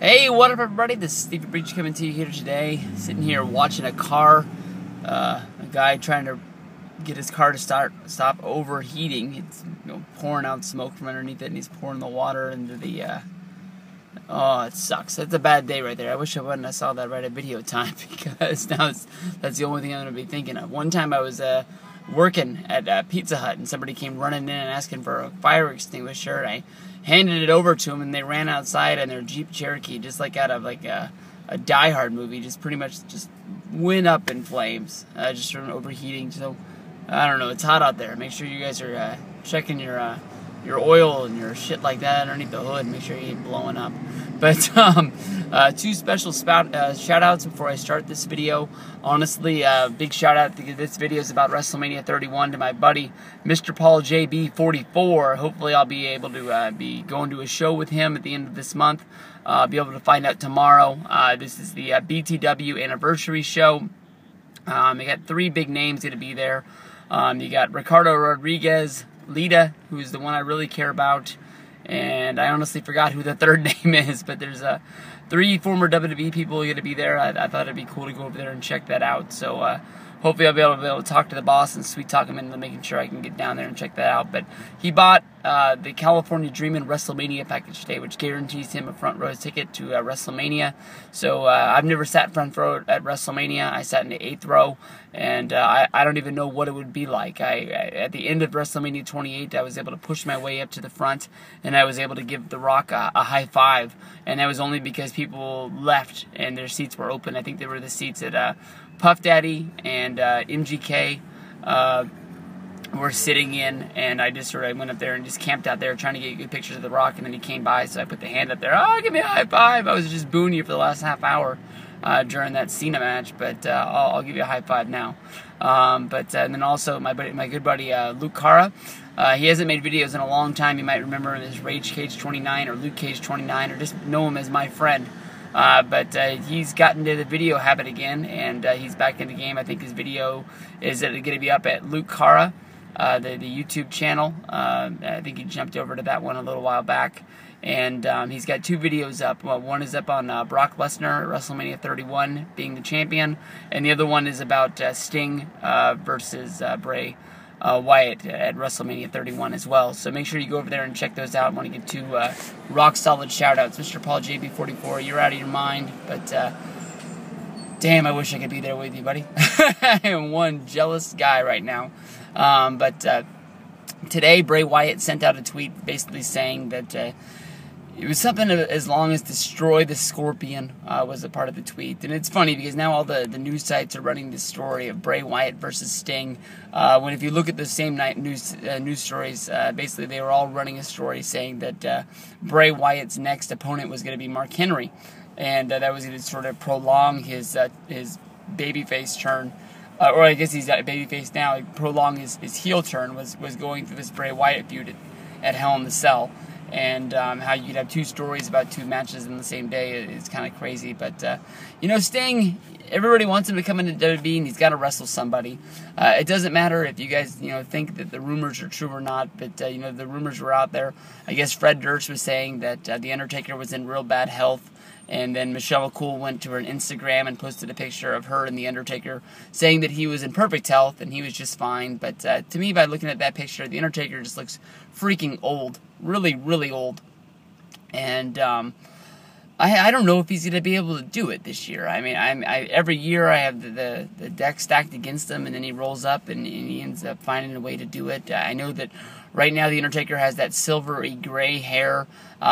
Hey, what up, everybody? This is Stevie Breach coming to you here today. Sitting here watching a car, a guy trying to get his car to stop overheating. It's pouring out smoke from underneath it, and he's pouring the water into the. Oh, it sucks. That's a bad day right there. I wish I wouldn't have saw that right at video time because now that's the only thing I'm going to be thinking of. One time I was working at Pizza Hut, and somebody came running in and asking for a fire extinguisher, and I handed it over to them, and they ran outside in their Jeep Cherokee, just like out of like a Die Hard movie, just pretty much just went up in flames, just from overheating. So I don't know, it's hot out there. Make sure you guys are checking your oil and your shit like that underneath the hood. Make sure you ain't blowing up. But two special shout outs before I start this video. Honestly, big shout out to this video is about WrestleMania 31 to my buddy Mr. Paul JB44. Hopefully I'll be able to be going to a show with him at the end of this month. Be able to find out tomorrow. This is the BTW anniversary show. We got three big names going to be there. You got Ricardo Rodriguez, Lita, who's the one I really care about, and I honestly forgot who the third name is, but there's three former WWE people going to be there. I thought it'd be cool to go over there and check that out. So hopefully I'll be able to talk to the boss and sweet talk him into making sure I can get down there and check that out. But he bought the California Dreamin' WrestleMania package today, which guarantees him a front row ticket to WrestleMania. So I've never sat front row at WrestleMania. I sat in the 8th row, and I don't even know what it would be like. At the end of WrestleMania 28, I was able to push my way up to the front, and I was able to give The Rock a high five, and that was only because people left and their seats were open. I think they were the seats at Puff Daddy and MGK were sitting in, and I just sort of went up there and just camped out there trying to get good pictures of The Rock, and then he came by, so I put the hand up there. Oh, give me a high five! I was just booing you for the last half hour during that Cena match, but I'll give you a high five now. And then also my good buddy Luke Cara. He hasn't made videos in a long time. You might remember him as Rage Cage 29 or Luke Cage 29, or just know him as my friend. But he's gotten to the video habit again, and he's back in the game. I think his video is going to be up at Luke Cara, the YouTube channel. I think he jumped over to that one a little while back. And he's got two videos up. Well, one is up on Brock Lesnar, WrestleMania 31, being the champion. And the other one is about Sting versus Bray Wyatt at WrestleMania 31 as well. So make sure you go over there and check those out. I want to give two rock-solid shout-outs. Mr. Paul JB44, you're out of your mind. But, damn, I wish I could be there with you, buddy. I am one jealous guy right now. Today, Bray Wyatt sent out a tweet basically saying that it was something as long as destroy the Scorpion was a part of the tweet. And it's funny because now all the news sites are running this story of Bray Wyatt versus Sting. When if you look at the same night news stories, basically they were all running a story saying that Bray Wyatt's next opponent was going to be Mark Henry. And that was going to sort of prolong his babyface turn. Or I guess he's a babyface now. Like, prolong his heel turn was going through this Bray Wyatt feud at Hell in the Cell. And how you could have two stories about two matches in the same day is kind of crazy. But, Sting, everybody wants him to come into WWE, and he's got to wrestle somebody. It doesn't matter if you guys, think that the rumors are true or not, but, the rumors were out there. I guess Fred Durst was saying that The Undertaker was in real bad health. And then Michelle McCool went to her Instagram and posted a picture of her and The Undertaker saying that he was in perfect health and he was just fine. But to me, by looking at that picture, The Undertaker just looks freaking old. Really, really old. And I don't know if he's going to be able to do it this year. I mean, every year I have the deck stacked against him, and then he rolls up and he ends up finding a way to do it. I know that right now The Undertaker has that silvery gray hair,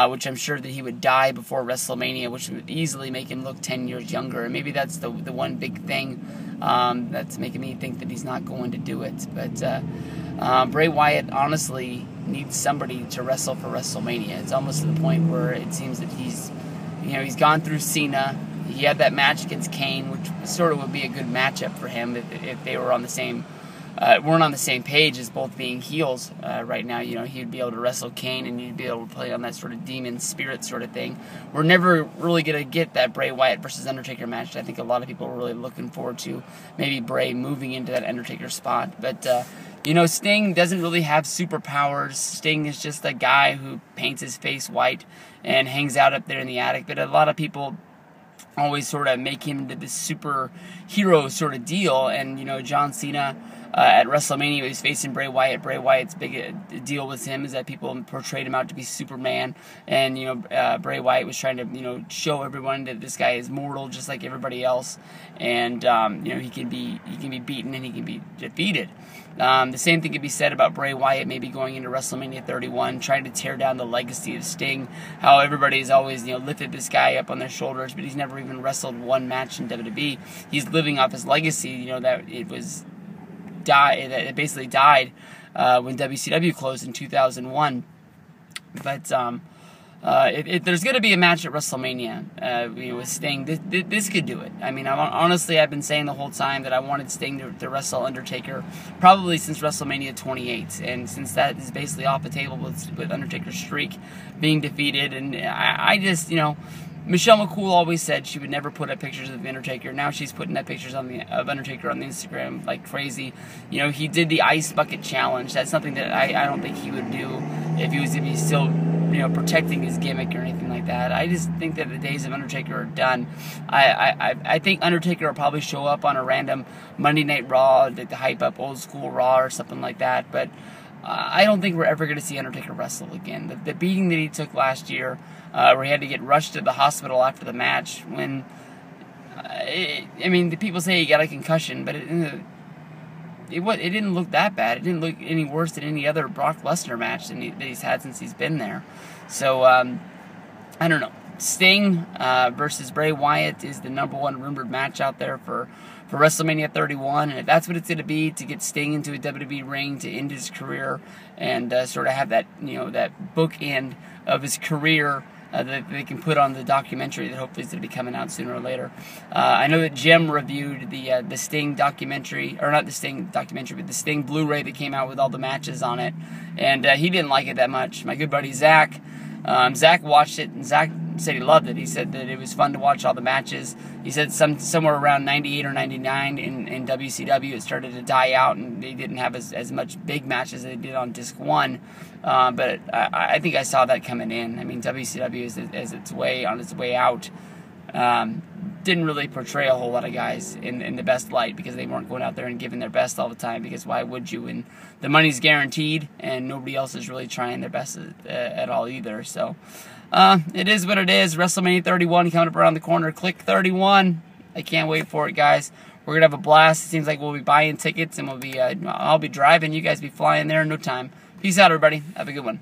which I'm sure that he would dye before WrestleMania, which would easily make him look 10 years younger. And maybe that's the one big thing that's making me think that he's not going to do it. But Bray Wyatt honestly needs somebody to wrestle for WrestleMania. It's almost to the point where it seems that he's gone through Cena. He had that match against Kane, which sort of would be a good matchup for him if they were on the same weren't on the same page as both being heels right now. He'd be able to wrestle Kane, and you'd be able to play on that sort of demon spirit sort of thing. We're never really going to get that Bray Wyatt versus Undertaker match. I think a lot of people are really looking forward to maybe Bray moving into that Undertaker spot. But, You know, Sting doesn't really have superpowers. Sting is just a guy who paints his face white and hangs out up there in the attic. But a lot of people always sort of make him into this superhero sort of deal. And, you know, John Cena at WrestleMania, he was facing Bray Wyatt. Bray Wyatt's big deal with him is that people portrayed him out to be Superman. And, you know, Bray Wyatt was trying to, you know, show everyone that this guy is mortal just like everybody else. And, you know, he can be beaten and he can be defeated. The same thing could be said about Bray Wyatt maybe going into WrestleMania 31, trying to tear down the legacy of Sting. How everybody's always, you know, lifted this guy up on their shoulders, but he's never even wrestled one match in WWE. He's living off his legacy, you know, that it basically died when WCW closed in 2001. But there's going to be a match at WrestleMania you know, with Sting. This could do it. I mean, honestly, I've been saying the whole time that I wanted Sting to wrestle Undertaker probably since WrestleMania 28. And since that is basically off the table with Undertaker's streak being defeated. And I just, you know, Michelle McCool always said she would never put up pictures of The Undertaker. Now she's putting up pictures of Undertaker on the Instagram like crazy. You know, he did the ice bucket challenge. That's something that I don't think he would do if he was to be still, you know, protecting his gimmick or anything like that. I just think that the days of Undertaker are done. I think Undertaker will probably show up on a random Monday Night Raw to hype up Old School Raw or something like that. But I don't think we're ever going to see Undertaker wrestle again. The beating that he took last year, where he had to get rushed to the hospital after the match, when, I mean, the people say he got a concussion, but it didn't look that bad. It didn't look any worse than any other Brock Lesnar match that he's had since he's been there. So, I don't know. Sting versus Bray Wyatt is the #1 rumored match out there for WrestleMania 31, and if that's what it's going to be, to get Sting into a WWE ring to end his career and sort of have that, you know, that bookend of his career that they can put on the documentary that hopefully is going to be coming out sooner or later. I know that Jim reviewed the Sting documentary, or not the Sting documentary, but the Sting Blu-ray that came out with all the matches on it, and he didn't like it that much. My good buddy Zach watched it, and Zach said he loved it. He said that it was fun to watch all the matches. He said somewhere around 98 or 99 in WCW it started to die out, and they didn't have as much big matches as they did on Disc 1. But I think I saw that coming in. I mean, WCW is on its way out. Didn't really portray a whole lot of guys in the best light because they weren't going out there and giving their best all the time, because why would you? And the money's guaranteed and nobody else is really trying their best at all either. So it is what it is. WrestleMania 31 coming up around the corner. Click 31. I can't wait for it, guys. We're going to have a blast. It seems like we'll be buying tickets and I'll be driving. You guys be flying there in no time. Peace out, everybody. Have a good one.